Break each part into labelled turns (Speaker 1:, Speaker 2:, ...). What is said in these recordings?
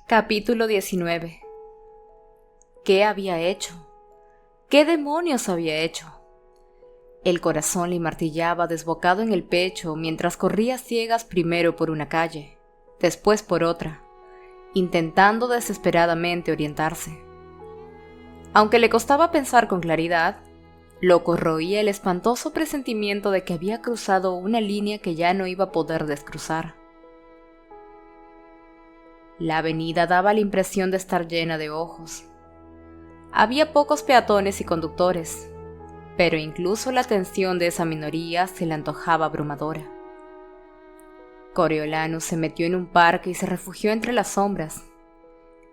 Speaker 1: Capítulo 19. ¿Qué había hecho? ¿Qué demonios había hecho? El corazón le martillaba desbocado en el pecho mientras corría ciegas primero por una calle, después por otra, intentando desesperadamente orientarse. Aunque le costaba pensar con claridad, lo corroía el espantoso presentimiento de que había cruzado una línea que ya no iba a poder descruzar. La avenida daba la impresión de estar llena de ojos. Había pocos peatones y conductores, pero incluso la atención de esa minoría se le antojaba abrumadora. Coriolanus se metió en un parque y se refugió entre las sombras,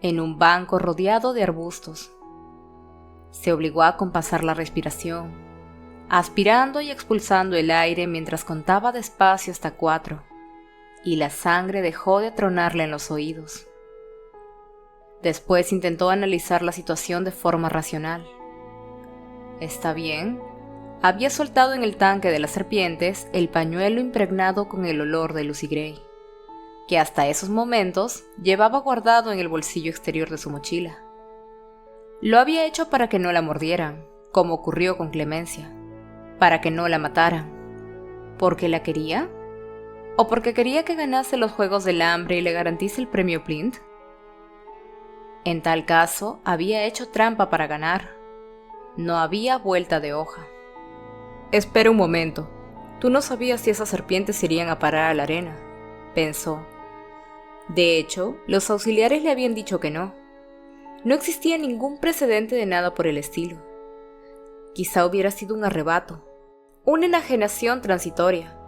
Speaker 1: en un banco rodeado de arbustos. Se obligó a compasar la respiración, aspirando y expulsando el aire mientras contaba despacio hasta 4, y la sangre dejó de tronarle en los oídos. Después intentó analizar la situación de forma racional. Está bien, había soltado en el tanque de las serpientes el pañuelo impregnado con el olor de Lucy Gray, que hasta esos momentos llevaba guardado en el bolsillo exterior de su mochila. Lo había hecho para que no la mordieran, como ocurrió con Clemencia, para que no la mataran. ¿Porque la quería? ¿O porque quería que ganase los Juegos del Hambre y le garantice el premio Plint? En tal caso, había hecho trampa para ganar. No había vuelta de hoja. «Espera un momento. Tú no sabías si esas serpientes irían a parar a la arena», pensó. De hecho, los auxiliares le habían dicho que no. No existía ningún precedente de nada por el estilo. Quizá hubiera sido un arrebato, una enajenación transitoria.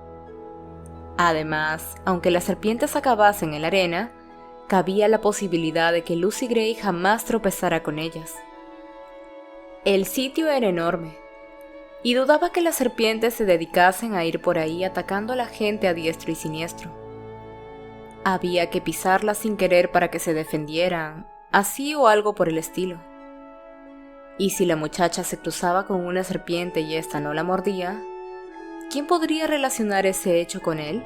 Speaker 1: Además, aunque las serpientes acabasen en la arena, cabía la posibilidad de que Lucy Gray jamás tropezara con ellas. El sitio era enorme, y dudaba que las serpientes se dedicasen a ir por ahí atacando a la gente a diestro y siniestro. Había que pisarlas sin querer para que se defendieran, así o algo por el estilo. Y si la muchacha se cruzaba con una serpiente y ésta no la mordía, ¿quién podría relacionar ese hecho con él?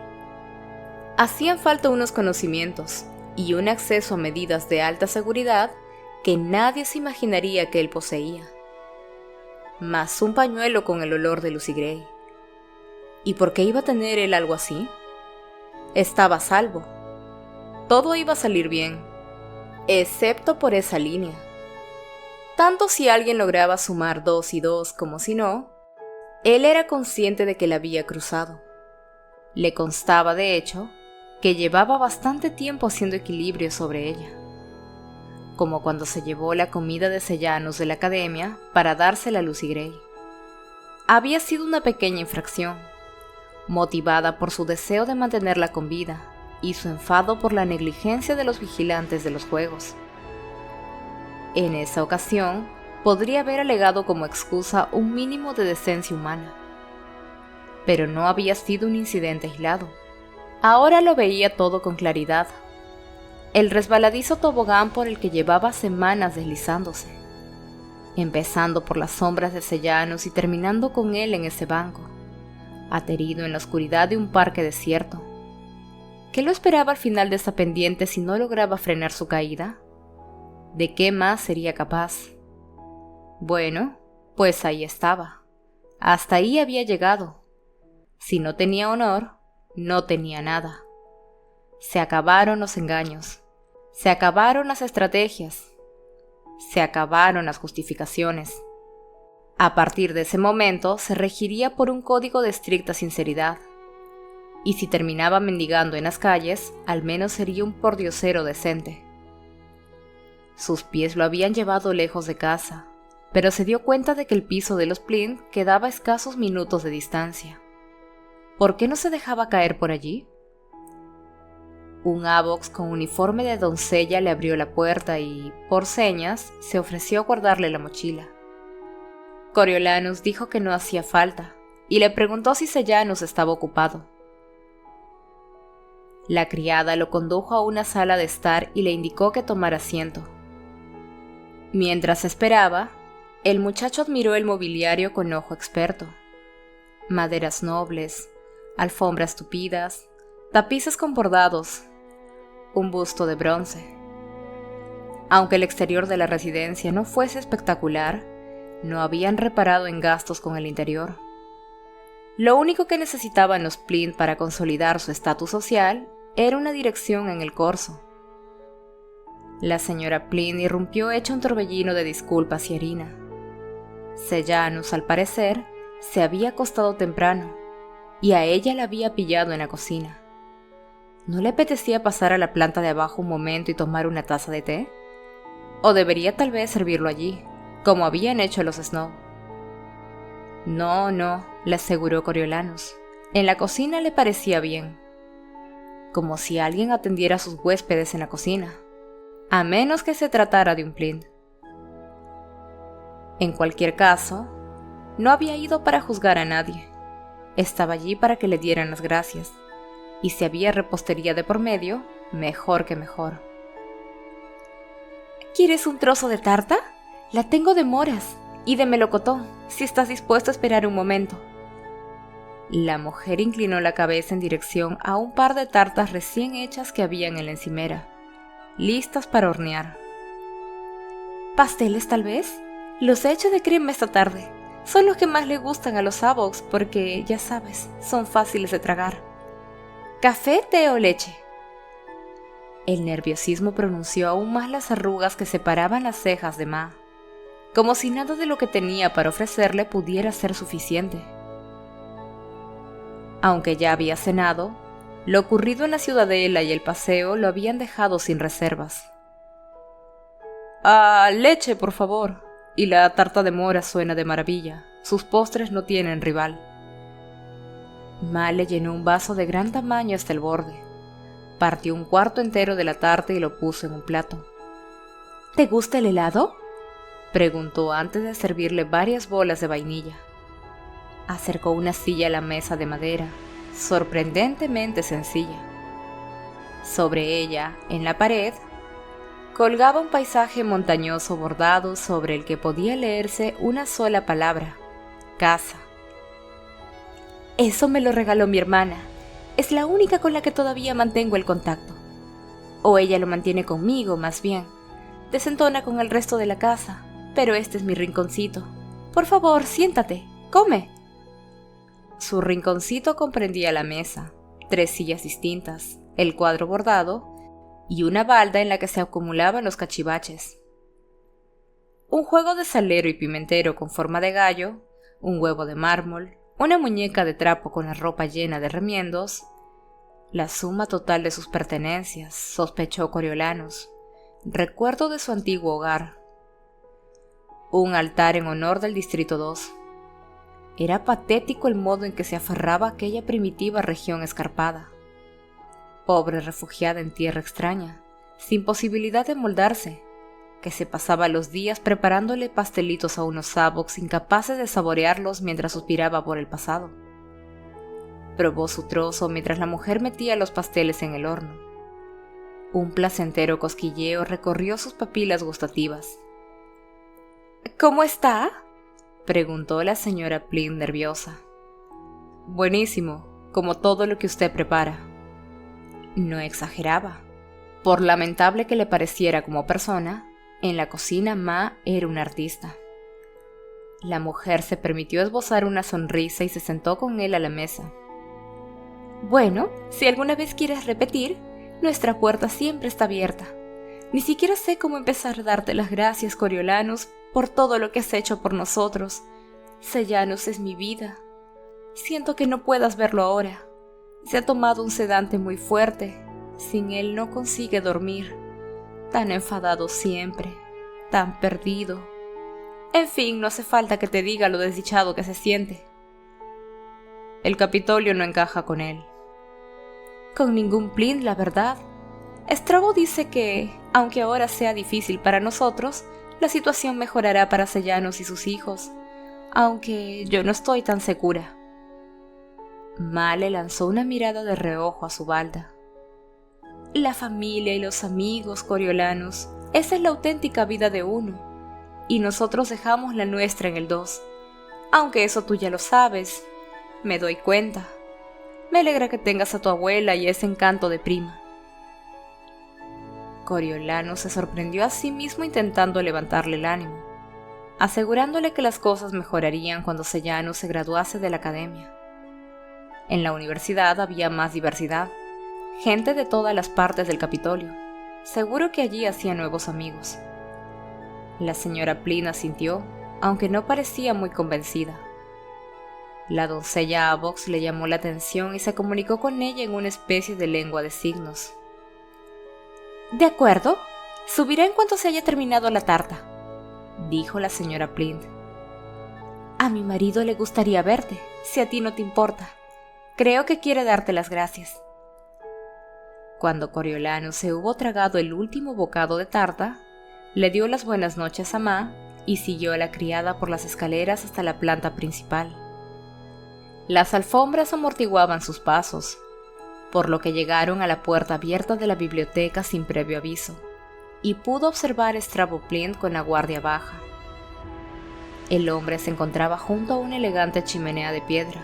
Speaker 1: Hacían falta unos conocimientos y un acceso a medidas de alta seguridad que nadie se imaginaría que él poseía. Más un pañuelo con el olor de Lucy Gray. ¿Y por qué iba a tener él algo así? Estaba a salvo. Todo iba a salir bien, excepto por esa línea. Tanto si alguien lograba sumar 2 y 2 como si no, él era consciente de que la había cruzado. Le constaba, de hecho, que llevaba bastante tiempo haciendo equilibrio sobre ella, como cuando se llevó la comida de sellanos de la academia para dársela a Lucy Gray. Había sido una pequeña infracción, motivada por su deseo de mantenerla con vida y su enfado por la negligencia de los vigilantes de los juegos. En esa ocasión, podría haber alegado como excusa un mínimo de decencia humana, pero no había sido un incidente aislado. Ahora lo veía todo con claridad. El resbaladizo tobogán por el que llevaba semanas deslizándose, empezando por las sombras de sellanos y terminando con él en ese banco, aterido en la oscuridad de un parque desierto. ¿Qué lo esperaba al final de esa pendiente si no lograba frenar su caída? ¿De qué más sería capaz? Bueno, pues ahí estaba. Hasta ahí había llegado. Si no tenía honor, no tenía nada. Se acabaron los engaños, se acabaron las estrategias, se acabaron las justificaciones. A partir de ese momento se regiría por un código de estricta sinceridad, y si terminaba mendigando en las calles, al menos sería un pordiosero decente. Sus pies lo habían llevado lejos de casa, pero se dio cuenta de que el piso de los Plint quedaba a escasos minutos de distancia. ¿Por qué no se dejaba caer por allí? Un avox con uniforme de doncella le abrió la puerta y, por señas, se ofreció a guardarle la mochila. Coriolanus dijo que no hacía falta, y le preguntó si Sejanus estaba ocupado. La criada lo condujo a una sala de estar y le indicó que tomara asiento. Mientras esperaba, el muchacho admiró el mobiliario con ojo experto. Maderas nobles, alfombras tupidas, tapices con bordados, un busto de bronce. Aunque el exterior de la residencia no fuese espectacular, no habían reparado en gastos con el interior. Lo único que necesitaban los Plint para consolidar su estatus social era una dirección en el corso. La señora Plint irrumpió hecha un torbellino de disculpas y harina. Sejanus, al parecer, se había acostado temprano, y a ella la había pillado en la cocina. ¿No le apetecía pasar a la planta de abajo un momento y tomar una taza de té? ¿O debería tal vez servirlo allí, como habían hecho los Snow? No, le aseguró Coriolanus. En la cocina le parecía bien. Como si alguien atendiera a sus huéspedes en la cocina, a menos que se tratara de un Plint. En cualquier caso, no había ido para juzgar a nadie. Estaba allí para que le dieran las gracias, y si había repostería de por medio, mejor que mejor. ¿Quieres un trozo de tarta? La tengo de moras y de melocotón, si estás dispuesto a esperar un momento. La mujer inclinó la cabeza en dirección a un par de tartas recién hechas que había en la encimera, listas para hornear. ¿Pasteles tal vez? Los he hecho de crema esta tarde. Son los que más le gustan a los Sabbocks porque, ya sabes, son fáciles de tragar. ¿Café, té o leche? El nerviosismo pronunció aún más las arrugas que separaban las cejas de Ma, como si nada de lo que tenía para ofrecerle pudiera ser suficiente. Aunque ya había cenado, lo ocurrido en la ciudadela y el paseo lo habían dejado sin reservas. Leche, por favor. Y la tarta de mora suena de maravilla. Sus postres no tienen rival. Ma le llenó un vaso de gran tamaño hasta el borde. Partió un cuarto entero de la tarta y lo puso en un plato. ¿Te gusta el helado?, preguntó antes de servirle varias bolas de vainilla. Acercó una silla a la mesa de madera, sorprendentemente sencilla. Sobre ella, en la pared, colgaba un paisaje montañoso bordado sobre el que podía leerse una sola palabra: casa. Eso me lo regaló mi hermana. Es la única con la que todavía mantengo el contacto. O ella lo mantiene conmigo, más bien. Desentona con el resto de la casa, pero este es mi rinconcito. Por favor, siéntate, come. Su rinconcito comprendía la mesa, 3 sillas distintas, el cuadro bordado y una balda en la que se acumulaban los cachivaches. Un juego de salero y pimentero con forma de gallo, un huevo de mármol, una muñeca de trapo con la ropa llena de remiendos. La suma total de sus pertenencias, sospechó Coriolanus, recuerdo de su antiguo hogar. Un altar en honor del Distrito 2. Era patético el modo en que se aferraba a aquella primitiva región escarpada. Pobre refugiada en tierra extraña, sin posibilidad de moldarse, que se pasaba los días preparándole pastelitos a unos Sabbocks incapaces de saborearlos mientras suspiraba por el pasado. Probó su trozo mientras la mujer metía los pasteles en el horno. Un placentero cosquilleo recorrió sus papilas gustativas. ¿Cómo está?, preguntó la señora Plint nerviosa. Buenísimo, como todo lo que usted prepara. No exageraba. Por lamentable que le pareciera como persona, en la cocina Ma era un artista. La mujer se permitió esbozar una sonrisa y se sentó con él a la mesa. Bueno, si alguna vez quieres repetir, nuestra puerta siempre está abierta. Ni siquiera sé cómo empezar a darte las gracias, Coriolanus, por todo lo que has hecho por nosotros. Sejanus es mi vida. Siento que no puedas verlo ahora. Se ha tomado un sedante muy fuerte. Sin él no consigue dormir. Tan enfadado siempre, tan perdido. En fin, no hace falta que te diga lo desdichado que se siente. El Capitolio no encaja con él. Con ningún Plint, la verdad. Strabo dice que, aunque ahora sea difícil para nosotros, la situación mejorará para Sejanus y sus hijos, aunque yo no estoy tan segura. Ma le lanzó una mirada de reojo a su balda. La familia y los amigos, Coriolanus, esa es la auténtica vida de uno, y nosotros dejamos la nuestra en el 2, aunque eso tú ya lo sabes, me doy cuenta. Me alegra que tengas a tu abuela y ese encanto de prima. Coriolanus se sorprendió a sí mismo intentando levantarle el ánimo, asegurándole que las cosas mejorarían cuando Sejanus se graduase de la academia. En la universidad había más diversidad, gente de todas las partes del Capitolio. Seguro que allí hacía nuevos amigos. La señora Plin asintió, aunque no parecía muy convencida. La doncella Avox le llamó la atención y se comunicó con ella en una especie de lengua de signos. «De acuerdo, subiré en cuanto se haya terminado la tarta», dijo la señora Plint. «A mi marido le gustaría verte, si a ti no te importa. Creo que quiere darte las gracias». Cuando Coriolanus se hubo tragado el último bocado de tarta, le dio las buenas noches a Ma y siguió a la criada por las escaleras hasta la planta principal. Las alfombras amortiguaban sus pasos, por lo que llegaron a la puerta abierta de la biblioteca sin previo aviso, y pudo observar a Strabo Plint con la guardia baja. El hombre se encontraba junto a una elegante chimenea de piedra,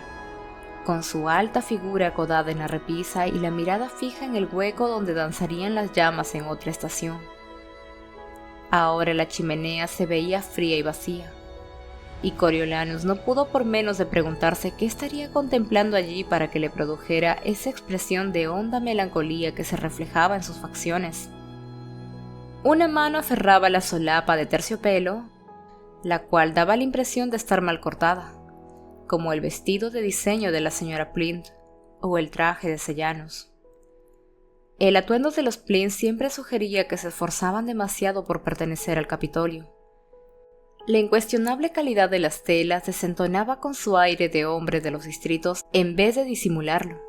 Speaker 1: con su alta figura acodada en la repisa y la mirada fija en el hueco donde danzarían las llamas en otra estación. Ahora la chimenea se veía fría y vacía, y Coriolanus no pudo por menos de preguntarse qué estaría contemplando allí para que le produjera esa expresión de honda melancolía que se reflejaba en sus facciones. Una mano aferraba la solapa de terciopelo, la cual daba la impresión de estar mal cortada, como el vestido de diseño de la señora Plint o el traje de Sejanus. El atuendo de los Plint siempre sugería que se esforzaban demasiado por pertenecer al Capitolio. La incuestionable calidad de las telas desentonaba con su aire de hombre de los distritos en vez de disimularlo.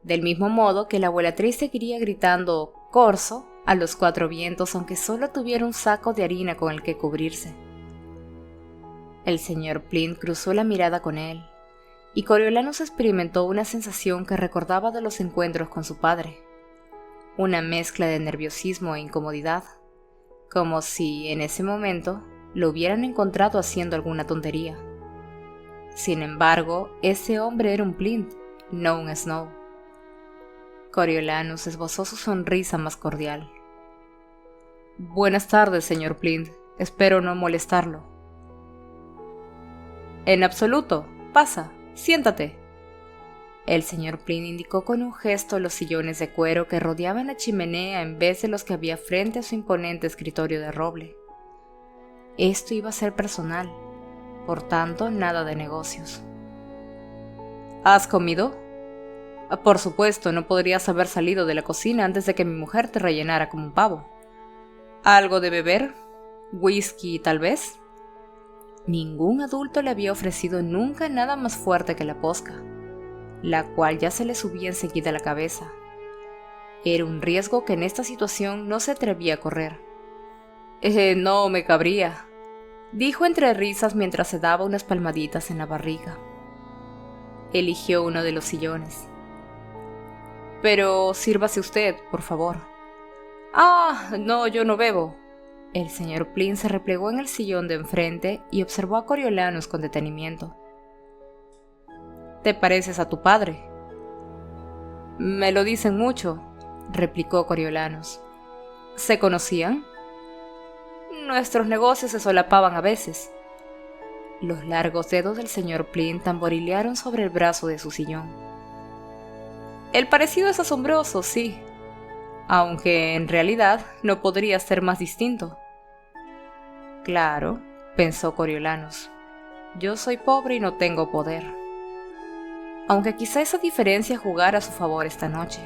Speaker 1: Del mismo modo que la abuelatriz seguiría gritando «Corso» a los cuatro vientos aunque solo tuviera un saco de harina con el que cubrirse. El señor Plint cruzó la mirada con él, y Coriolanus experimentó una sensación que recordaba de los encuentros con su padre, una mezcla de nerviosismo e incomodidad, como si, en ese momento, lo hubieran encontrado haciendo alguna tontería. Sin embargo, ese hombre era un Plint, no un Snow. Coriolanus esbozó su sonrisa más cordial. «Buenas tardes, señor Plint. Espero no molestarlo». «En absoluto. Pasa, siéntate». El señor Plint indicó con un gesto los sillones de cuero que rodeaban la chimenea en vez de los que había frente a su imponente escritorio de roble. Esto iba a ser personal, por tanto, nada de negocios. «¿Has comido?» «Por supuesto, no podrías haber salido de la cocina antes de que mi mujer te rellenara como un pavo». «¿Algo de beber? ¿Whisky, tal vez?» Ningún adulto le había ofrecido nunca nada más fuerte que la posca, la cual ya se le subía enseguida a la cabeza. Era un riesgo que en esta situación no se atrevía a correr. «No me cabría», dijo entre risas mientras se daba unas palmaditas en la barriga. Eligió uno de los sillones. «Pero sírvase usted, por favor». «Ah, no, yo no bebo». El señor Plint se replegó en el sillón de enfrente y observó a Coriolanus con detenimiento. «Te pareces a tu padre». «Me lo dicen mucho», replicó Coriolanus. «¿Se conocían?» «Nuestros negocios se solapaban a veces». Los largos dedos del señor Plint tamborilearon sobre el brazo de su sillón. «El parecido es asombroso, sí, aunque en realidad no podría ser más distinto». «Claro», pensó Coriolanus, «yo soy pobre y no tengo poder». Aunque quizá esa diferencia jugara a su favor esta noche.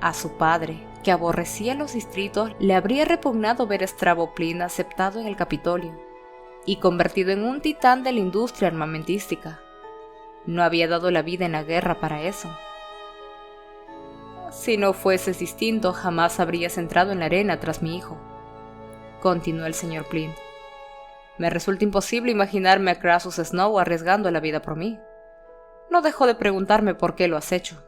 Speaker 1: A su padre, que aborrecía los distritos, le habría repugnado ver a Strabo Plint aceptado en el Capitolio y convertido en un titán de la industria armamentística. No había dado la vida en la guerra para eso. «Si no fueses distinto, jamás habrías entrado en la arena tras mi hijo», continuó el señor Plint. «Me resulta imposible imaginarme a Crassus Snow arriesgando la vida por mí. No dejo de preguntarme por qué lo has hecho».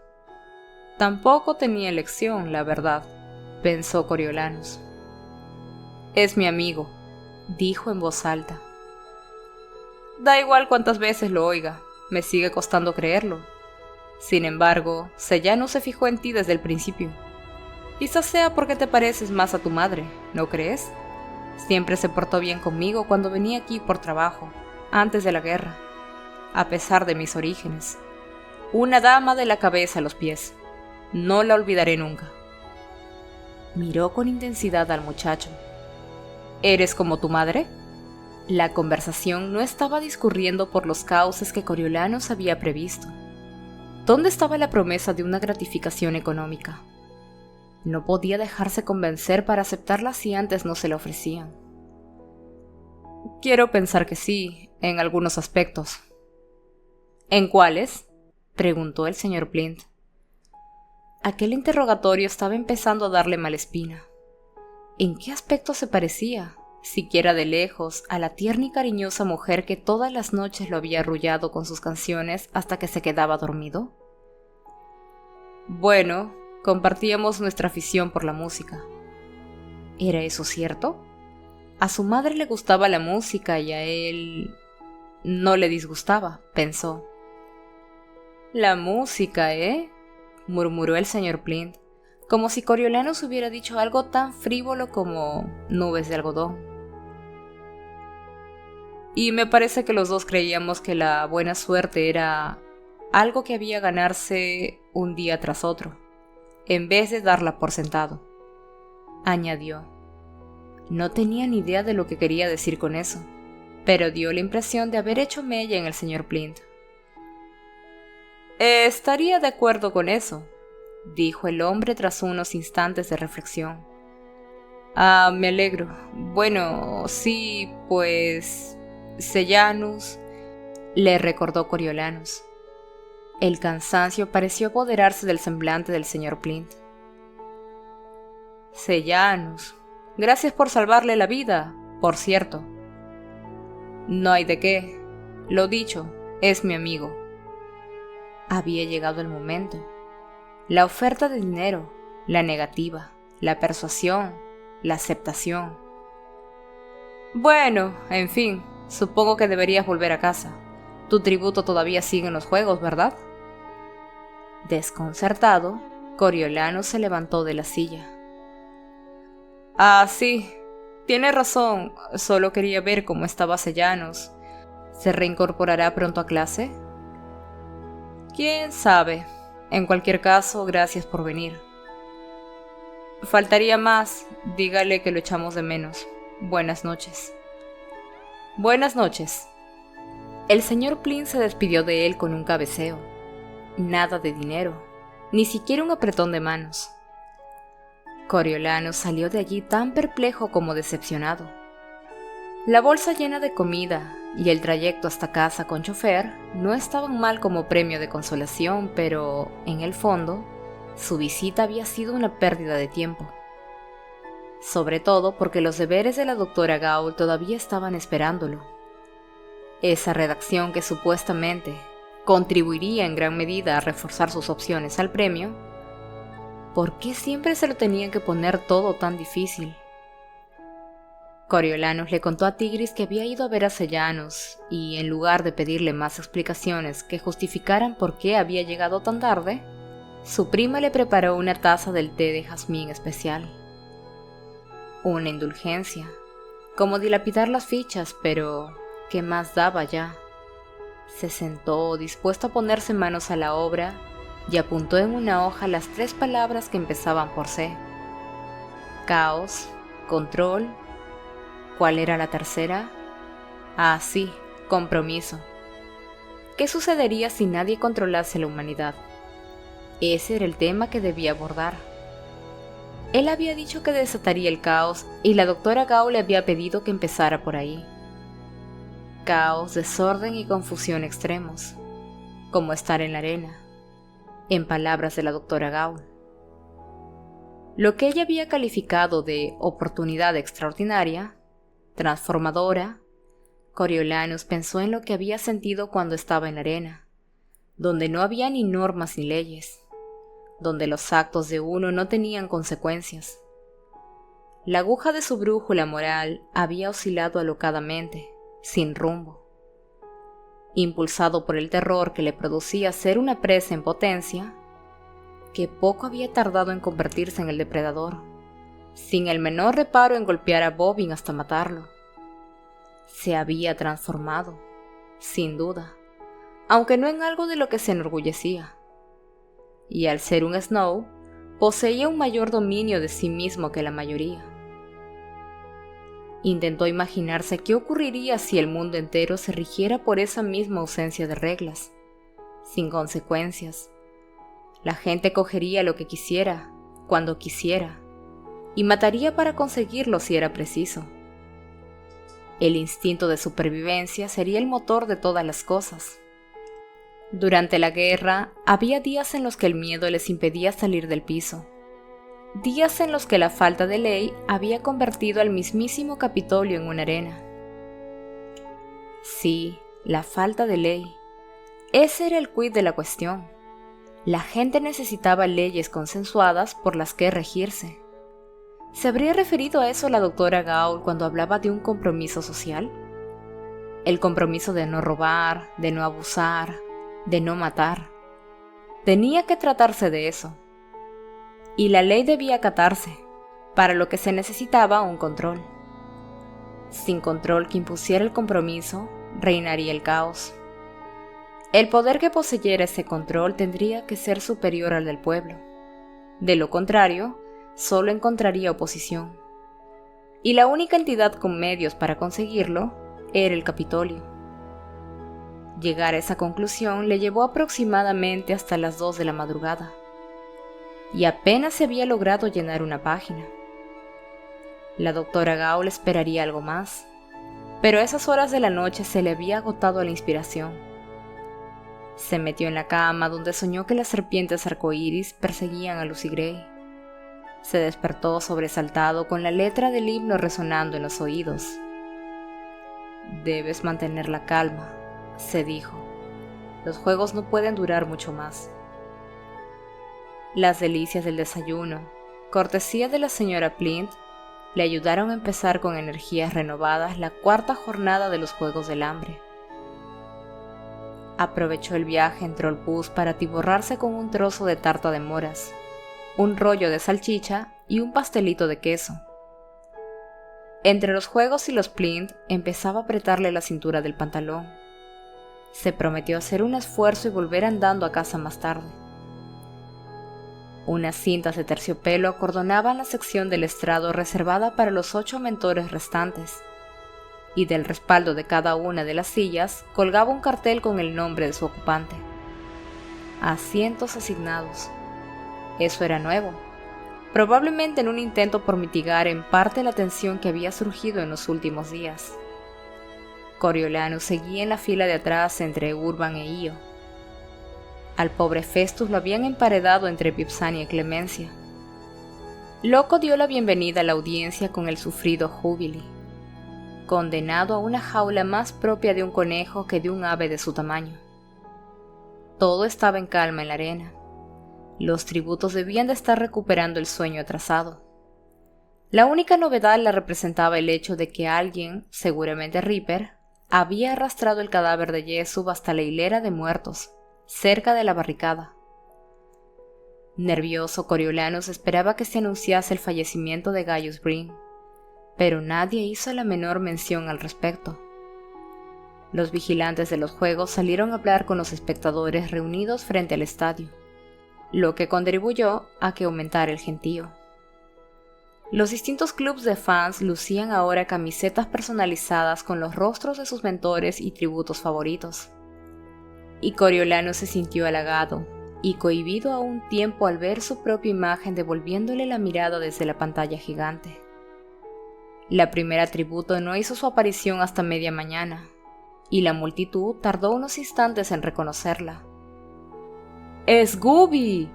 Speaker 1: Tampoco tenía elección, la verdad, pensó Coriolanus. «Es mi amigo», dijo en voz alta. «Da igual cuántas veces lo oiga, me sigue costando creerlo. Sin embargo, Sejanus se fijó en ti desde el principio. Quizás sea porque te pareces más a tu madre, ¿no crees? Siempre se portó bien conmigo cuando venía aquí por trabajo, antes de la guerra, a pesar de mis orígenes. Una dama de la cabeza a los pies. No la olvidaré nunca. Miró con intensidad al muchacho. ¿Eres como tu madre? La conversación no estaba discurriendo por los cauces que Coriolanos había previsto. ¿Dónde estaba la promesa de una gratificación económica? No podía dejarse convencer para aceptarla si antes no se la ofrecían. Quiero pensar que sí, en algunos aspectos. ¿En cuáles?, preguntó el señor Plint. Aquel interrogatorio estaba empezando a darle mala espina. ¿En qué aspecto se parecía, siquiera de lejos, a la tierna y cariñosa mujer que todas las noches lo había arrullado con sus canciones hasta que se quedaba dormido? Bueno, compartíamos nuestra afición por la música. ¿Era eso cierto? A su madre le gustaba la música y a él no le disgustaba, pensó. La música, murmuró el señor Plint, como si Coriolanos hubiera dicho algo tan frívolo como nubes de algodón. Y me parece que los dos creíamos que la buena suerte era algo que había ganarse un día tras otro, en vez de darla por sentado, añadió. No tenía ni idea de lo que quería decir con eso, pero dio la impresión de haber hecho mella en el señor Plint. Estaría de acuerdo con eso, dijo el hombre tras unos instantes de reflexión. Ah, me alegro. Bueno, sí, pues... Sejanus, le recordó Coriolanus. El cansancio pareció apoderarse del semblante del señor Plint. Sejanus, gracias por salvarle la vida, por cierto. No hay de qué. Lo dicho, es mi amigo. Había llegado el momento. La oferta de dinero, la negativa, la persuasión, la aceptación. Bueno, en fin, supongo que deberías volver a casa. Tu tributo todavía sigue en los juegos, ¿verdad? Desconcertado, Coriolanos se levantó de la silla. Ah, sí, tiene razón, solo quería ver cómo estaba Sejanus. ¿Se reincorporará pronto a clase? ¿Quién sabe? En cualquier caso, gracias por venir. Faltaría más, dígale que lo echamos de menos. Buenas noches. Buenas noches. El señor Plint se despidió de él con un cabeceo. Nada de dinero, ni siquiera un apretón de manos. Coriolanos salió de allí tan perplejo como decepcionado. La bolsa llena de comida y el trayecto hasta casa con chofer no estaban mal como premio de consolación, pero, en el fondo, su visita había sido una pérdida de tiempo. Sobre todo porque los deberes de la doctora Gaul todavía estaban esperándolo. Esa redacción que supuestamente contribuiría en gran medida a reforzar sus opciones al premio, ¿por qué siempre se lo tenían que poner todo tan difícil? Coriolanus le contó a Tigris que había ido a ver a Sejanus y, en lugar de pedirle más explicaciones que justificaran por qué había llegado tan tarde, su prima le preparó una taza del té de jazmín especial. Una indulgencia, como dilapidar las fichas, pero ¿qué más daba ya? Se sentó, dispuesto a ponerse manos a la obra, y apuntó en una hoja las 3 palabras que empezaban por C. Caos, control. ¿Cuál era la tercera? Ah, sí, compromiso. ¿Qué sucedería si nadie controlase la humanidad? Ese era el tema que debía abordar. Él había dicho que desataría el caos y la doctora Gaul le había pedido que empezara por ahí. Caos, desorden y confusión extremos, como estar en la arena, en palabras de la doctora Gaul. Lo que ella había calificado de oportunidad extraordinaria, transformadora, Coriolanus pensó en lo que había sentido cuando estaba en la arena, donde no había ni normas ni leyes, donde los actos de uno no tenían consecuencias. La aguja de su brújula moral había oscilado alocadamente, sin rumbo. Impulsado por el terror que le producía ser una presa en potencia, que poco había tardado en convertirse en el depredador, sin el menor reparo en golpear a Bobbin hasta matarlo. Se había transformado, sin duda, aunque no en algo de lo que se enorgullecía. Y al ser un Snow, poseía un mayor dominio de sí mismo que la mayoría. Intentó imaginarse qué ocurriría si el mundo entero se rigiera por esa misma ausencia de reglas, sin consecuencias. La gente cogería lo que quisiera, cuando quisiera, y mataría para conseguirlo si era preciso. El instinto de supervivencia sería el motor de todas las cosas. Durante la guerra, había días en los que el miedo les impedía salir del piso. Días en los que la falta de ley había convertido al mismísimo Capitolio en una arena. Sí, la falta de ley. Ese era el quid de la cuestión. La gente necesitaba leyes consensuadas por las que regirse. ¿Se habría referido a eso la doctora Gaul cuando hablaba de un compromiso social? El compromiso de no robar, de no abusar, de no matar. Tenía que tratarse de eso. Y la ley debía acatarse, para lo que se necesitaba un control. Sin control que impusiera el compromiso, reinaría el caos. El poder que poseyera ese control tendría que ser superior al del pueblo. De lo contrario, solo encontraría oposición. Y la única entidad con medios para conseguirlo era el Capitolio. Llegar a esa conclusión le llevó aproximadamente hasta las 2 de la madrugada. Y apenas se había logrado llenar una página. La doctora Gaul esperaría algo más, pero a esas horas de la noche se le había agotado la inspiración. Se metió en la cama donde soñó que las serpientes arcoíris perseguían a Lucy Gray. Se despertó sobresaltado con la letra del himno resonando en los oídos. «Debes mantener la calma», se dijo. «Los juegos no pueden durar mucho más». Las delicias del desayuno, cortesía de la señora Plint, le ayudaron a empezar con energías renovadas la 4ª jornada de los Juegos del Hambre. Aprovechó el viaje en Trollbus para atiborrarse con un trozo de tarta de moras, un rollo de salchicha y un pastelito de queso. Entre los juegos y los Plint empezaba a apretarle la cintura del pantalón. Se prometió hacer un esfuerzo y volver andando a casa más tarde. Unas cintas de terciopelo acordonaban la sección del estrado reservada para los 8 mentores restantes, y del respaldo de cada una de las sillas colgaba un cartel con el nombre de su ocupante. Asientos asignados. Eso era nuevo, probablemente en un intento por mitigar en parte la tensión que había surgido en los últimos días. Coriolanus seguía en la fila de atrás entre Urban e Io. Al pobre Festus lo habían emparedado entre Vipsania y Clemencia. Loco dio la bienvenida a la audiencia con el sufrido Júbili, condenado a una jaula más propia de un conejo que de un ave de su tamaño. Todo estaba en calma en la arena. Los tributos debían de estar recuperando el sueño atrasado. La única novedad la representaba el hecho de que alguien, seguramente Reaper, había arrastrado el cadáver de Yesub hasta la hilera de muertos, cerca de la barricada. Nervioso, Coriolanus esperaba que se anunciase el fallecimiento de Gaius Breen, pero nadie hizo la menor mención al respecto. Los vigilantes de los juegos salieron a hablar con los espectadores reunidos frente al estadio, lo que contribuyó a que aumentara el gentío. Los distintos clubes de fans lucían ahora camisetas personalizadas con los rostros de sus mentores y tributos favoritos. Y Coriolanus se sintió halagado y cohibido a un tiempo al ver su propia imagen devolviéndole la mirada desde la pantalla gigante. La primera tributo no hizo su aparición hasta media mañana, y la multitud tardó unos instantes en reconocerla. «¡Es Gubi!»,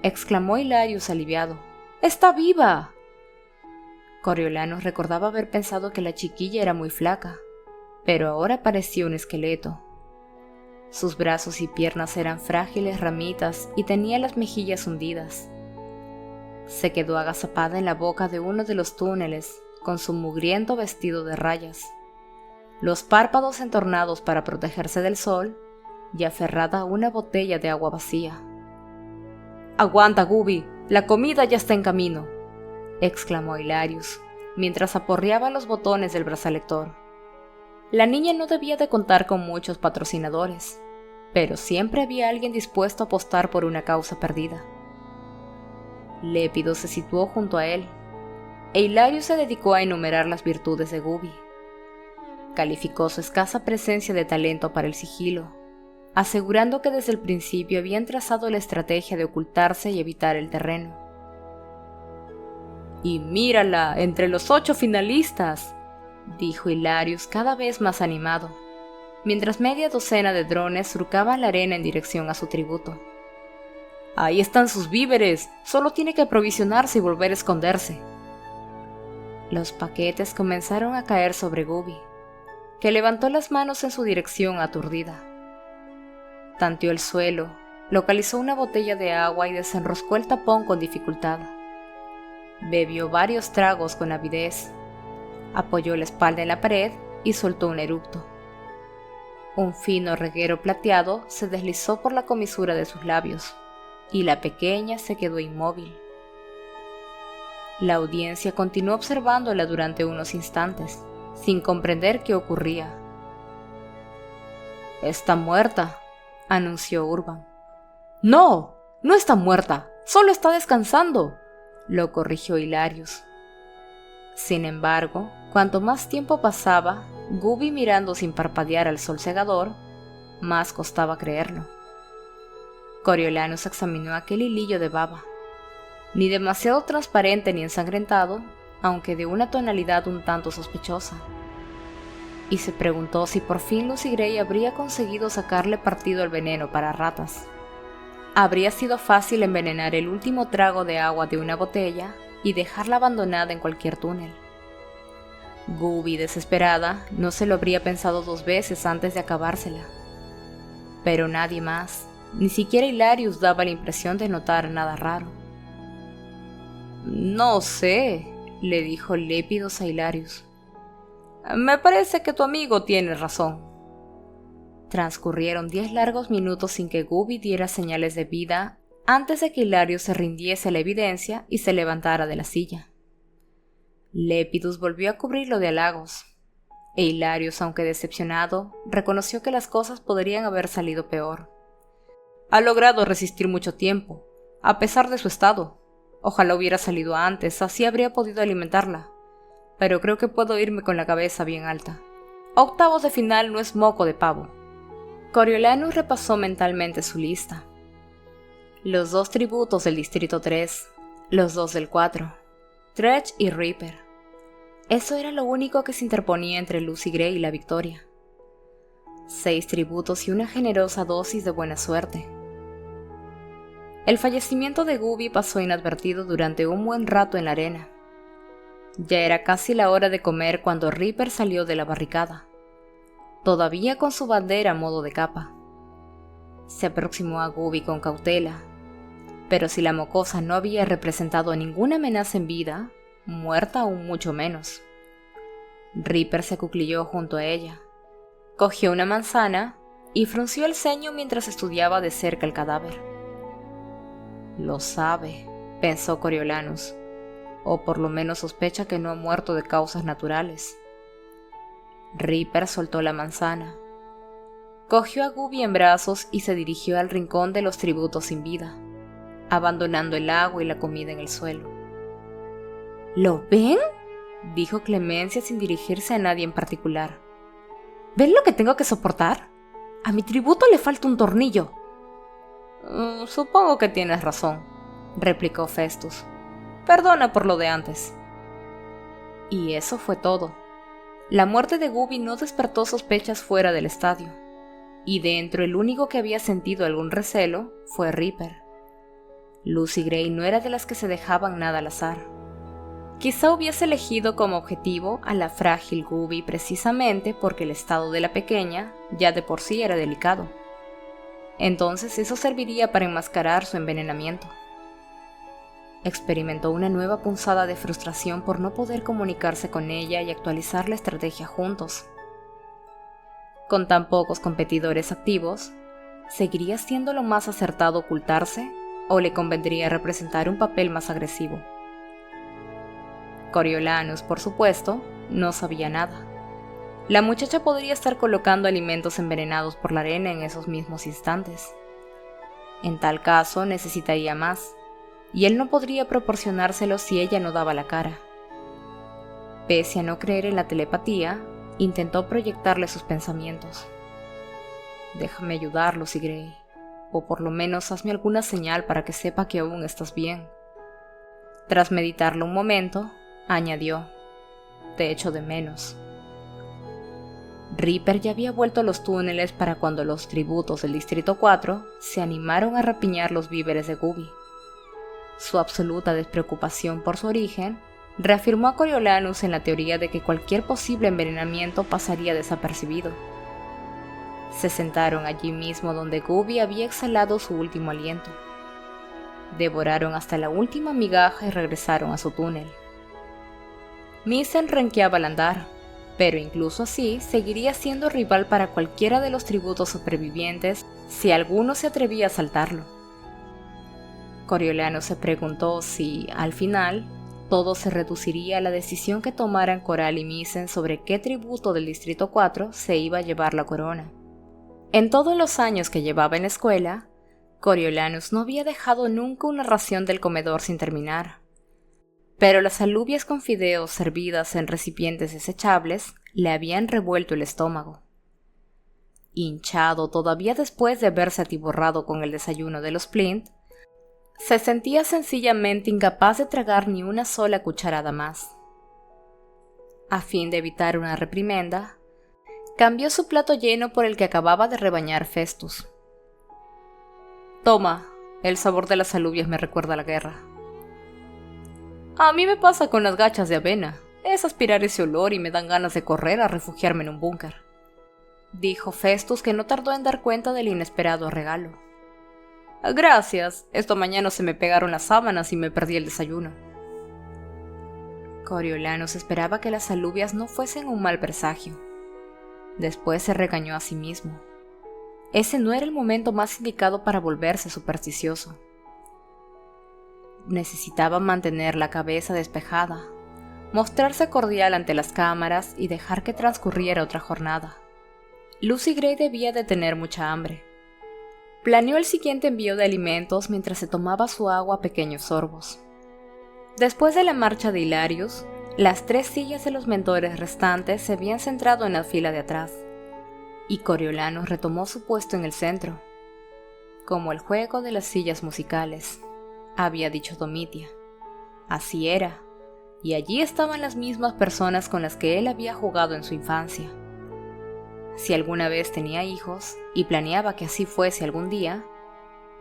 Speaker 1: exclamó Hilarius aliviado. «¡Está viva!». Coriolanus recordaba haber pensado que la chiquilla era muy flaca, pero ahora parecía un esqueleto. Sus brazos y piernas eran frágiles ramitas y tenía las mejillas hundidas. Se quedó agazapada en la boca de uno de los túneles con su mugriento vestido de rayas, los párpados entornados para protegerse del sol y aferrada a una botella de agua vacía. «Aguanta, Gubi, la comida ya está en camino», exclamó Hilarius, mientras aporreaba los botones del brazalector. La niña no debía de contar con muchos patrocinadores, pero siempre había alguien dispuesto a apostar por una causa perdida. Lépido se situó junto a él, e Hilarius se dedicó a enumerar las virtudes de Gubi. Calificó su escasa presencia de talento para el sigilo, asegurando que desde el principio habían trazado la estrategia de ocultarse y evitar el terreno. «Y mírala, entre los 8 finalistas», dijo Hilarius cada vez más animado, mientras media docena de drones surcaban la arena en dirección a su tributo. «Ahí están sus víveres, solo tiene que aprovisionarse y volver a esconderse». Los paquetes comenzaron a caer sobre Gubi, que levantó las manos en su dirección aturdida. Tanteó el suelo, localizó una botella de agua y desenroscó el tapón con dificultad. Bebió varios tragos con avidez, apoyó la espalda en la pared y soltó un eructo. Un fino reguero plateado se deslizó por la comisura de sus labios, y la pequeña se quedó inmóvil. La audiencia continuó observándola durante unos instantes, sin comprender qué ocurría. «Está muerta», anunció Urban. «No, no está muerta, solo está descansando», lo corrigió Hilarius. Sin embargo, cuanto más tiempo pasaba, Gubi mirando sin parpadear al sol cegador, más costaba creerlo. Coriolanus examinó aquel hilillo de baba, ni demasiado transparente ni ensangrentado, aunque de una tonalidad un tanto sospechosa, y se preguntó si por fin Lucy Gray habría conseguido sacarle partido al veneno para ratas. Habría sido fácil envenenar el último trago de agua de una botella y dejarla abandonada en cualquier túnel. Gubi, desesperada, no se lo habría pensado 2 veces antes de acabársela. Pero nadie más, ni siquiera Hilarius, daba la impresión de notar nada raro. «No sé», le dijo Lépidos a Hilarius. «Me parece que tu amigo tiene razón». Transcurrieron 10 largos minutos sin que Gubi diera señales de vida antes de que Hilarius se rindiese a la evidencia y se levantara de la silla. Lepidus volvió a cubrirlo de halagos, e Hilarius, aunque decepcionado, reconoció que las cosas podrían haber salido peor. «Ha logrado resistir mucho tiempo, a pesar de su estado. Ojalá hubiera salido antes, así habría podido alimentarla. Pero creo que puedo irme con la cabeza bien alta. Octavos de final no es moco de pavo». Coriolanus repasó mentalmente su lista. Los 2 tributos del Distrito 3, los 2 del 4, Dredge y Reaper. Eso era lo único que se interponía entre Lucy Gray y la victoria. 6 tributos y una generosa dosis de buena suerte. El fallecimiento de Gubi pasó inadvertido durante un buen rato en la arena. Ya era casi la hora de comer cuando Reaper salió de la barricada, todavía con su bandera a modo de capa. Se aproximó a Gubi con cautela, pero si la mocosa no había representado ninguna amenaza en vida, muerta aún mucho menos. Reaper se acuclilló junto a ella, cogió una manzana y frunció el ceño mientras estudiaba de cerca el cadáver. «Lo sabe», pensó Coriolanus, «o por lo menos sospecha que no ha muerto de causas naturales». Reaper soltó la manzana, cogió a Gubi en brazos y se dirigió al rincón de los tributos sin vida, abandonando el agua y la comida en el suelo. «¿Lo ven?», dijo Clemencia sin dirigirse a nadie en particular. «¿Ven lo que tengo que soportar? A mi tributo le falta un tornillo».
Speaker 2: Supongo que tienes razón», replicó Festus. «Perdona por lo de antes».
Speaker 1: Y eso fue todo. La muerte de Gubi no despertó sospechas fuera del estadio, y dentro el único que había sentido algún recelo fue Reaper. Lucy Gray no era de las que se dejaban nada al azar. Quizá hubiese elegido como objetivo a la frágil Gubi precisamente porque el estado de la pequeña ya de por sí era delicado. Entonces eso serviría para enmascarar su envenenamiento. Experimentó una nueva punzada de frustración por no poder comunicarse con ella y actualizar la estrategia juntos. Con tan pocos competidores activos, ¿seguiría siendo lo más acertado ocultarse o le convendría representar un papel más agresivo. Coriolanus, por supuesto, no sabía nada. La muchacha podría estar colocando alimentos envenenados por la arena en esos mismos instantes. En tal caso necesitaría más, y él no podría proporcionárselo si ella no daba la cara. Pese a no creer en la telepatía, intentó proyectarle sus pensamientos. «Déjame ayudar, Lucy Gray, o por lo menos hazme alguna señal para que sepa que aún estás bien». Tras meditarlo un momento, añadió: «Te echo de menos». Reaper ya había vuelto a los túneles para cuando los tributos del Distrito 4 se animaron a rapiñar los víveres de Gubi. Su absoluta despreocupación por su origen reafirmó a Coriolanus en la teoría de que cualquier posible envenenamiento pasaría desapercibido. Se sentaron allí mismo donde Gubi había exhalado su último aliento. Devoraron hasta la última migaja y regresaron a su túnel. Misen renqueaba al andar, pero incluso así seguiría siendo rival para cualquiera de los tributos supervivientes si alguno se atrevía a saltarlo. Coriolanus se preguntó si, al final, todo se reduciría a la decisión que tomaran Coral y Misen sobre qué tributo del Distrito 4 se iba a llevar la corona. En todos los años que llevaba en la escuela, Coriolanus no había dejado nunca una ración del comedor sin terminar. Pero las alubias con fideos servidas en recipientes desechables le habían revuelto el estómago. Hinchado todavía después de haberse atiborrado con el desayuno de los Plint, se sentía sencillamente incapaz de tragar ni una sola cucharada más. A fin de evitar una reprimenda, cambió su plato lleno por el que acababa de rebañar Festus. «Toma, el sabor de las alubias me recuerda a la guerra». «A mí me pasa con las gachas de avena. Es aspirar ese olor y me dan ganas de correr a refugiarme en un búnker», dijo Festus, que no tardó en dar cuenta del inesperado regalo. «Gracias, esta mañana se me pegaron las sábanas y me perdí el desayuno». Coriolanus esperaba que las alubias no fuesen un mal presagio. Después se regañó a sí mismo. Ese no era el momento más indicado para volverse supersticioso. Necesitaba mantener la cabeza despejada, mostrarse cordial ante las cámaras y dejar que transcurriera otra jornada. Lucy Gray debía de tener mucha hambre. Planeó el siguiente envío de alimentos mientras se tomaba su agua a pequeños sorbos. Después de la marcha de Hilarius, las 3 sillas de los mentores restantes se habían centrado en la fila de atrás, y Coriolanus retomó su puesto en el centro, como el juego de las sillas musicales, había dicho Domitia. Así era, y allí estaban las mismas personas con las que él había jugado en su infancia. Si alguna vez tenía hijos, y planeaba que así fuese algún día,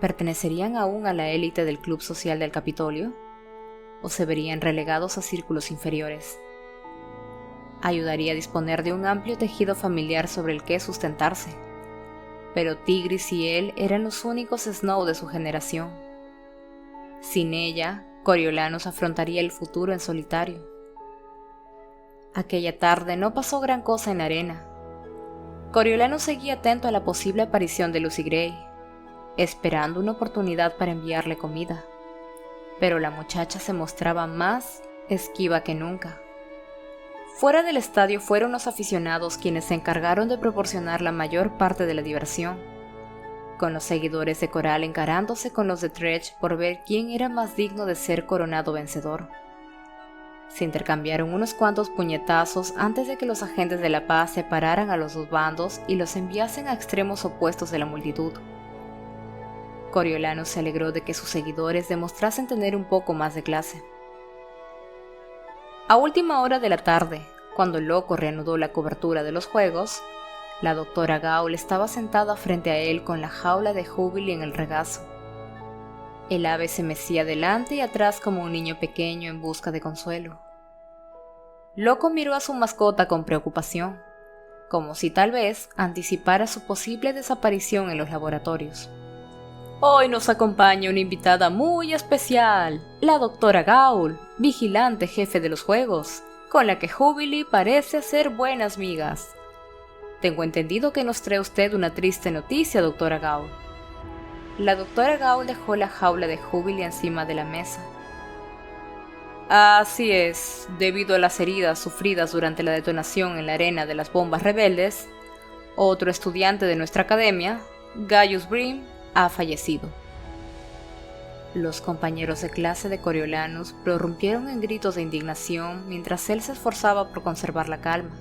Speaker 1: ¿pertenecerían aún a la élite del club social del Capitolio? ¿O se verían relegados a círculos inferiores? Ayudaría a disponer de un amplio tejido familiar sobre el que sustentarse. Pero Tigris y él eran los únicos Snow de su generación. Sin ella, Coriolanus afrontaría el futuro en solitario. Aquella tarde no pasó gran cosa en la arena. Coriolanus seguía atento a la posible aparición de Lucy Gray, esperando una oportunidad para enviarle comida. Pero la muchacha se mostraba más esquiva que nunca. Fuera del estadio fueron los aficionados quienes se encargaron de proporcionar la mayor parte de la diversión, con los seguidores de Coral encarándose con los de Dredge por ver quién era más digno de ser coronado vencedor. Se intercambiaron unos cuantos puñetazos antes de que los agentes de la paz separaran a los dos bandos y los enviasen a extremos opuestos de la multitud. Coriolanus se alegró de que sus seguidores demostrasen tener un poco más de clase. A última hora de la tarde, cuando el loco reanudó la cobertura de los juegos, la doctora Gaul estaba sentada frente a él con la jaula de Jubilee en el regazo. El ave se mecía delante y atrás como un niño pequeño en busca de consuelo. Loco miró a su mascota con preocupación, como si tal vez anticipara su posible desaparición en los laboratorios. «Hoy nos acompaña una invitada muy especial, la doctora Gaul, vigilante jefe de los juegos, con la que Jubilee parece hacer buenas migas. Tengo entendido que nos trae usted una triste noticia, doctora Gaul». La doctora Gaul dejó la jaula de Jubilee encima de la mesa. Así es, debido a las heridas sufridas durante la detonación en la arena de las bombas rebeldes, otro estudiante de nuestra academia, Gaius Brim, ha fallecido. Los compañeros de clase de Coriolanus prorrumpieron en gritos de indignación mientras él se esforzaba por conservar la calma.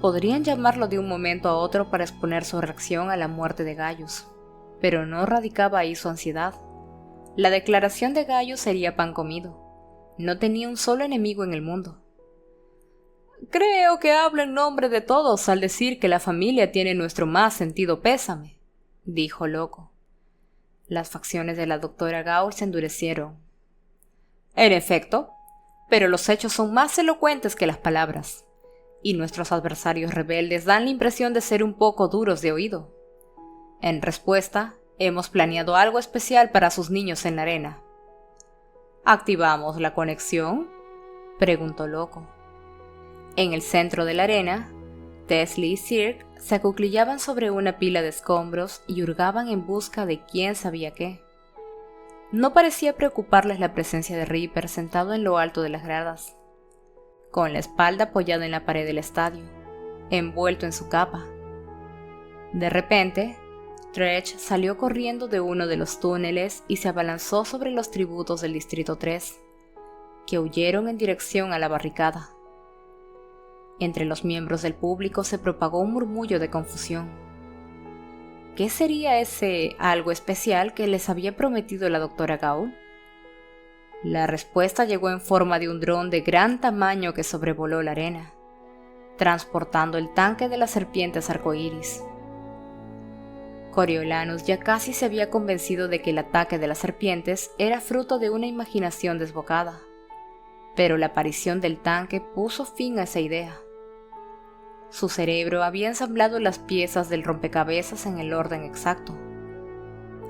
Speaker 1: Podrían llamarlo de un momento a otro para exponer su reacción a la muerte de Gaius, pero no radicaba ahí su ansiedad. La declaración de Gaius sería pan comido. No tenía un solo enemigo en el mundo. Creo que hablo en nombre de todos al decir que la familia tiene nuestro más sentido pésame, dijo Loco. Las facciones de la doctora Gaul se endurecieron. En efecto, pero los hechos son más elocuentes que las palabras, y nuestros adversarios rebeldes dan la impresión de ser un poco duros de oído. En respuesta, hemos planeado algo especial para sus niños en la arena. ¿Activamos la conexión?, preguntó Loco. En el centro de la arena, Tesley y Cirque se acuclillaban sobre una pila de escombros y hurgaban en busca de quién sabía qué. No parecía preocuparles la presencia de Reaper sentado en lo alto de las gradas, con la espalda apoyada en la pared del estadio, envuelto en su capa. De repente, Dredge salió corriendo de uno de los túneles y se abalanzó sobre los tributos del Distrito 3, que huyeron en dirección a la barricada. Entre los miembros del público se propagó un murmullo de confusión. ¿Qué sería ese algo especial que les había prometido la doctora Gaul? La respuesta llegó en forma de un dron de gran tamaño que sobrevoló la arena, transportando el tanque de las serpientes arcoíris. Coriolanus ya casi se había convencido de que el ataque de las serpientes era fruto de una imaginación desbocada, pero la aparición del tanque puso fin a esa idea. Su cerebro había ensamblado las piezas del rompecabezas en el orden exacto.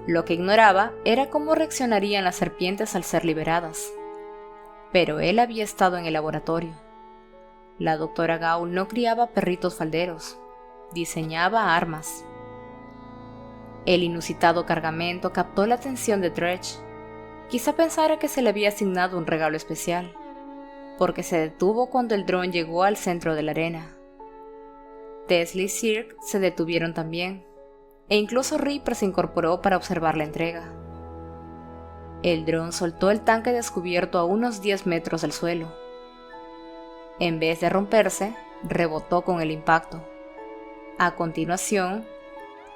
Speaker 1: Lo que ignoraba era cómo reaccionarían las serpientes al ser liberadas. Pero él había estado en el laboratorio. La doctora Gaul no criaba perritos falderos, diseñaba armas. El inusitado cargamento captó la atención de Dredge. Quizá pensara que se le había asignado un regalo especial, porque se detuvo cuando el dron llegó al centro de la arena. Tesley y Cirque se detuvieron también, e incluso Reaper se incorporó para observar la entrega. El dron soltó el tanque descubierto a unos 10 metros del suelo. En vez de romperse, rebotó con el impacto. A continuación,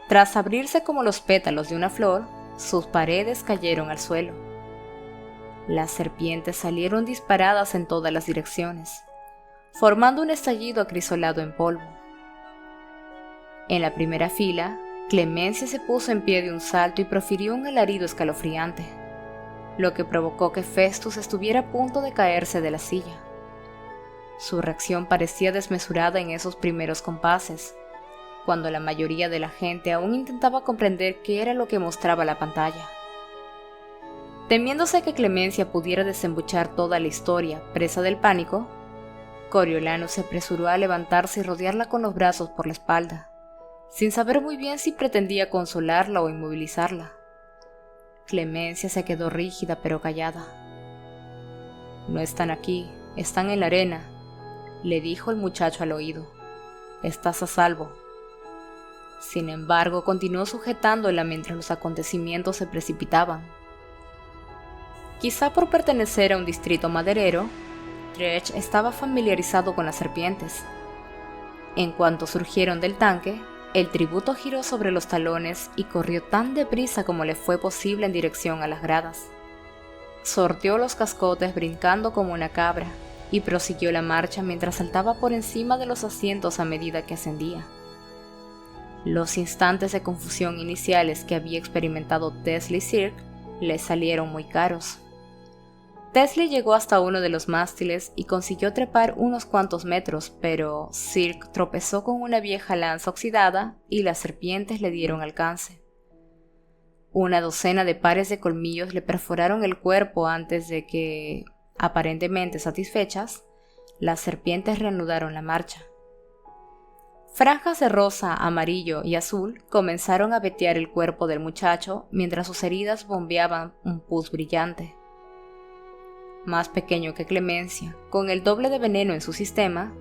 Speaker 1: tras abrirse como los pétalos de una flor, sus paredes cayeron al suelo. Las serpientes salieron disparadas en todas las direcciones, formando un estallido acrisolado en polvo. En la primera fila, Clemencia se puso en pie de un salto y profirió un alarido escalofriante, lo que provocó que Festus estuviera a punto de caerse de la silla. Su reacción parecía desmesurada en esos primeros compases, cuando la mayoría de la gente aún intentaba comprender qué era lo que mostraba la pantalla. Temiéndose que Clemencia pudiera desembuchar toda la historia, presa del pánico, Coriolanus se apresuró a levantarse y rodearla con los brazos por la espalda, sin saber muy bien si pretendía consolarla o inmovilizarla. Clemencia se quedó rígida pero callada. «No están aquí, están en la arena», le dijo el muchacho al oído. «Estás a salvo». Sin embargo, continuó sujetándola mientras los acontecimientos se precipitaban. Quizá por pertenecer a un distrito maderero, Dredge estaba familiarizado con las serpientes. En cuanto surgieron del tanque, el tributo giró sobre los talones y corrió tan deprisa como le fue posible en dirección a las gradas. Sorteó los cascotes brincando como una cabra y prosiguió la marcha mientras saltaba por encima de los asientos a medida que ascendía. Los instantes de confusión iniciales que había experimentado Tesley y Cirque le salieron muy caros. Tesley llegó hasta uno de los mástiles y consiguió trepar unos cuantos metros, pero Cirque tropezó con una vieja lanza oxidada y las serpientes le dieron alcance. Una docena de pares de colmillos le perforaron el cuerpo antes de que, aparentemente satisfechas, las serpientes reanudaron la marcha. Franjas de rosa, amarillo y azul comenzaron a vetear el cuerpo del muchacho mientras sus heridas bombeaban un pus brillante. Más pequeño que Clemencia, con el doble de veneno en su sistema,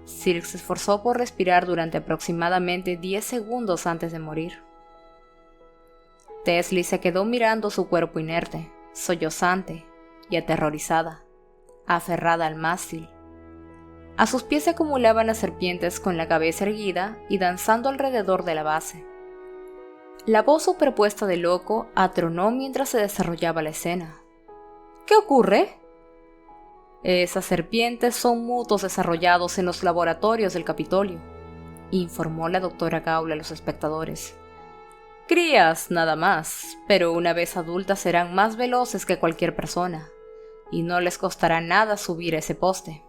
Speaker 1: Silk se esforzó por respirar durante aproximadamente 10 segundos antes de morir. Teslie se quedó mirando su cuerpo inerte, sollozante y aterrorizada, aferrada al mástil. A sus pies se acumulaban las serpientes con la cabeza erguida y danzando alrededor de la base. La voz superpuesta de Loco atronó mientras se desarrollaba la escena. ¿Qué ocurre? Esas serpientes son mutos desarrollados en los laboratorios del Capitolio, informó la doctora Gaul a los espectadores. Crías, nada más, pero una vez adultas serán más veloces que cualquier persona, y no les costará nada subir ese poste.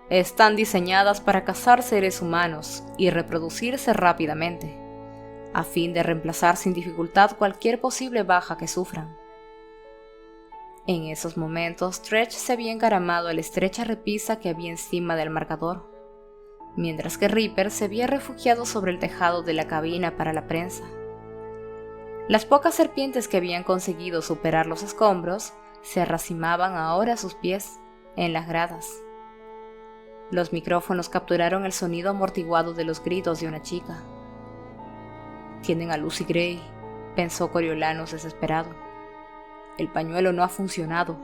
Speaker 1: Están diseñadas para cazar seres humanos y reproducirse rápidamente, a fin de reemplazar sin dificultad cualquier posible baja que sufran. En esos momentos, Stretch se había encaramado a la estrecha repisa que había encima del marcador, mientras que Reaper se había refugiado sobre el tejado de la cabina para la prensa. Las pocas serpientes que habían conseguido superar los escombros se arracimaban ahora a sus pies, en las gradas. Los micrófonos capturaron el sonido amortiguado de los gritos de una chica. «Tienen a Lucy Gray», pensó Coriolanus desesperado. «El pañuelo no ha funcionado».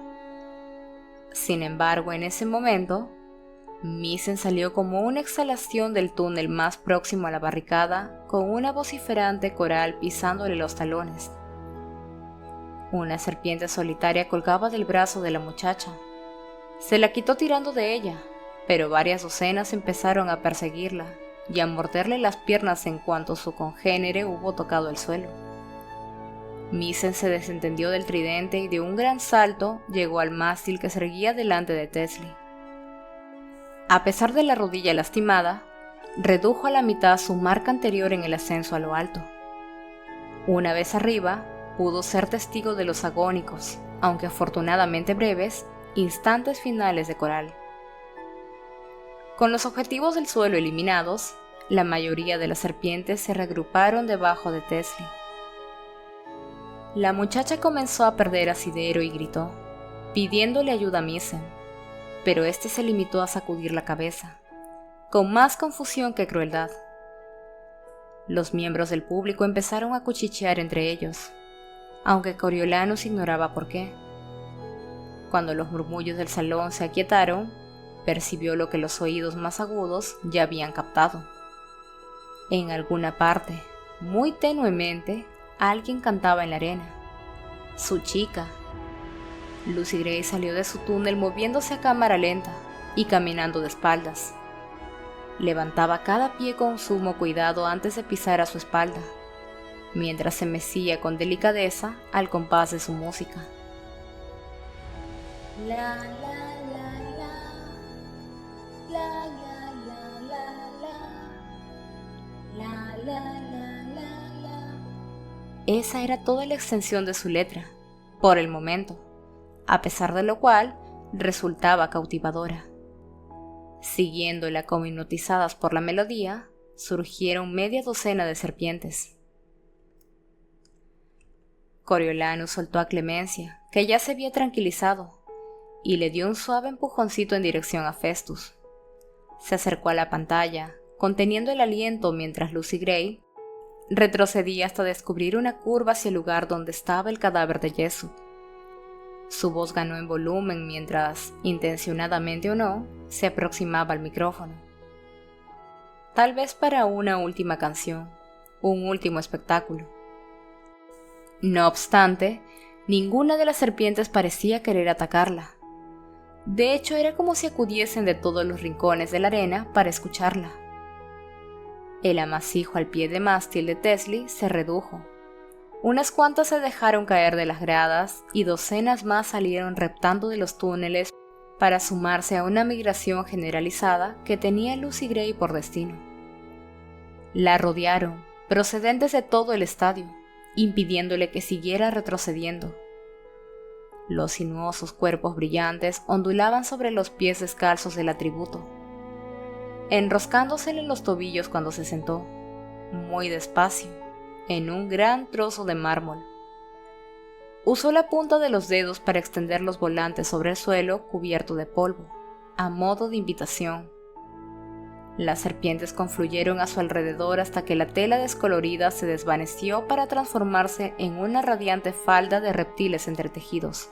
Speaker 1: Sin embargo, en ese momento, Misen salió como una exhalación del túnel más próximo a la barricada, con una vociferante coral pisándole los talones. Una serpiente solitaria colgaba del brazo de la muchacha. Se la quitó tirando de ella, pero varias docenas empezaron a perseguirla y a morderle las piernas en cuanto su congénere hubo tocado el suelo. Misen se desentendió del tridente y de un gran salto llegó al mástil que se erguía delante de Teslie. A pesar de la rodilla lastimada, redujo a la mitad su marca anterior en el ascenso a lo alto. Una vez arriba, pudo ser testigo de los agónicos, aunque afortunadamente breves, instantes finales de coral. Con los objetivos del suelo eliminados, la mayoría de las serpientes se reagruparon debajo de Teslie. La muchacha comenzó a perder asidero y gritó, pidiéndole ayuda a Misen, pero este se limitó a sacudir la cabeza, con más confusión que crueldad. Los miembros del público empezaron a cuchichear entre ellos, aunque Coriolanus ignoraba por qué. Cuando los murmullos del salón se aquietaron, percibió lo que los oídos más agudos ya habían captado. En alguna parte, muy tenuemente, alguien cantaba en la arena. Su chica. Lucy Gray salió de su túnel moviéndose a cámara lenta y caminando de espaldas. Levantaba cada pie con sumo cuidado antes de pisar a su espalda, mientras se mecía con delicadeza al compás de su música. La la la la, la la la la, la la la la. Esa era toda la extensión de su letra, por el momento, a pesar de lo cual resultaba cautivadora. Siguiéndola como hipnotizadas por la melodía, surgieron media docena de serpientes. Coriolanus soltó a Clemencia, que ya se había tranquilizado, y le dio un suave empujoncito en dirección a Festus. Se acercó a la pantalla, conteniendo el aliento mientras Lucy Gray retrocedía hasta descubrir una curva hacia el lugar donde estaba el cadáver de Jessup. Su voz ganó en volumen mientras, intencionadamente o no, se aproximaba al micrófono. Tal vez para una última canción, un último espectáculo. No obstante, ninguna de las serpientes parecía querer atacarla. De hecho, era como si acudiesen de todos los rincones de la arena para escucharla. El amasijo al pie de mástil de Teslie se redujo. Unas cuantas se dejaron caer de las gradas y docenas más salieron reptando de los túneles para sumarse a una migración generalizada que tenía Lucy Gray por destino. La rodearon, procedentes de todo el estadio, impidiéndole que siguiera retrocediendo. Los sinuosos cuerpos brillantes ondulaban sobre los pies descalzos del atributo. enroscándosele en los tobillos cuando se sentó, muy despacio, en un gran trozo de mármol. Usó la punta de los dedos para extender los volantes sobre el suelo cubierto de polvo, a modo de invitación. Las serpientes confluyeron a su alrededor hasta que la tela descolorida se desvaneció para transformarse en una radiante falda de reptiles entretejidos.